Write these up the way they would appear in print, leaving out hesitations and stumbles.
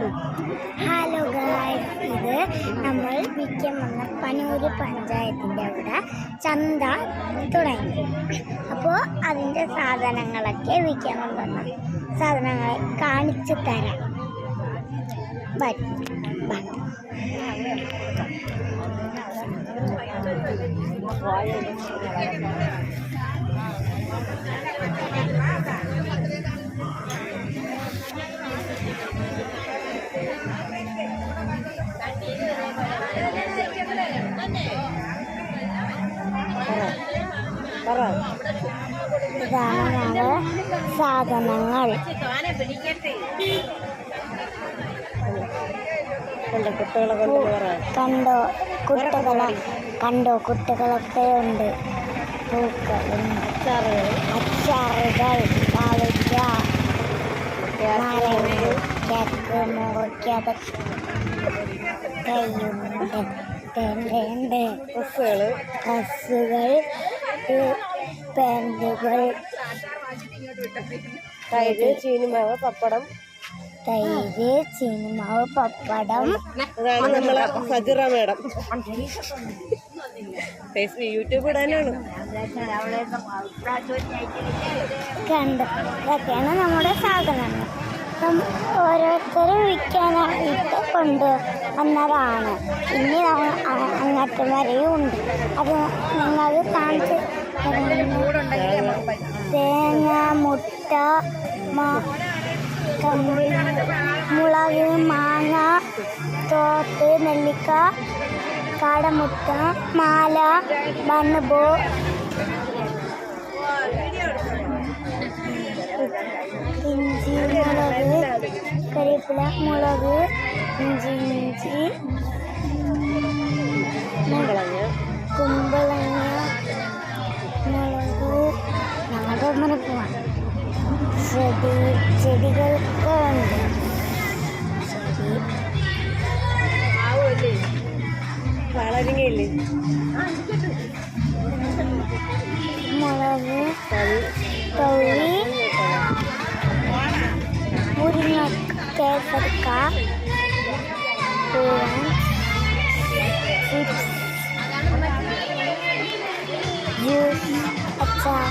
Hello guys, ഇത് നമ്മൾ മിക്കം വന്ന പനൂര് പഞ്ചായത്തിൻ്റെ അവിടെ ചന്ത തുടങ്ങി. അപ്പോൾ അതിൻ്റെ സാധനങ്ങളൊക്കെ വിൽക്കാൻ കൊണ്ടുവന്ന സാധനങ്ങളെ കാണിച്ചു തരാം. ഇതാണ് നമ്മുടെ സാധനങ്ങൾ. കണ്ടോ കുട്ടികളൊക്കെ ഉണ്ട്. പൂക്കളുണ്ട്, അച്ചാറുകൾ, പാവയ്ക്ക, നാരങ്ങ, കേക്ക്, മുറിക്കാതെ കൈയുണ്ട്, ഡ്രസ്സുകൾ, പാൻറ്റുകൾ, തൈര്, ചീനിമാവ്, പപ്പടം. ഇതാണ് നമ്മളെ സജിറ മേഡം. യൂട്യൂബ് ഇടാനാണ്. ഇതൊക്കെയാണ് നമ്മുടെ സാധനങ്ങൾ. ഓരോരുത്തരും വിൽക്കാനായിട്ട് കൊണ്ടുവന്നതാണ്. ഇനി അങ്ങോട്ട് വരെയും ഉണ്ട്. അത് നിങ്ങൾ കാണിച്ച് തേങ്ങ, മുട്ട, മുളക്, മാങ്ങ, തോട്ട്, നെല്ലിക്ക, കാടമുട്ട, മാല, ബണ്ണബോ, ഇഞ്ചി, മുളക്, കരിവേപ്പില, മുളക്, ഇഞ്ചി, കുമ്പളങ്ങ, മുളക്, ഞങ്ങളുടെ പോവാം. ചെടികളൊക്കെ ഉണ്ട്. മുളക്, തൗളി, മുരിങ്ങക്ക, കേസരിക്ക, ചിപ്സ്, ജ്യൂസ്, അച്ചാർ,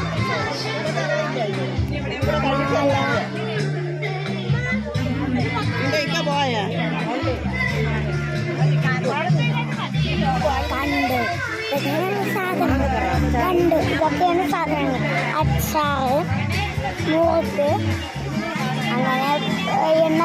ഇതൊക്കെയാണ് സാധനങ്ങൾ. അച്ചാറ്, മൂത്ത്, അങ്ങനെ എണ്ണ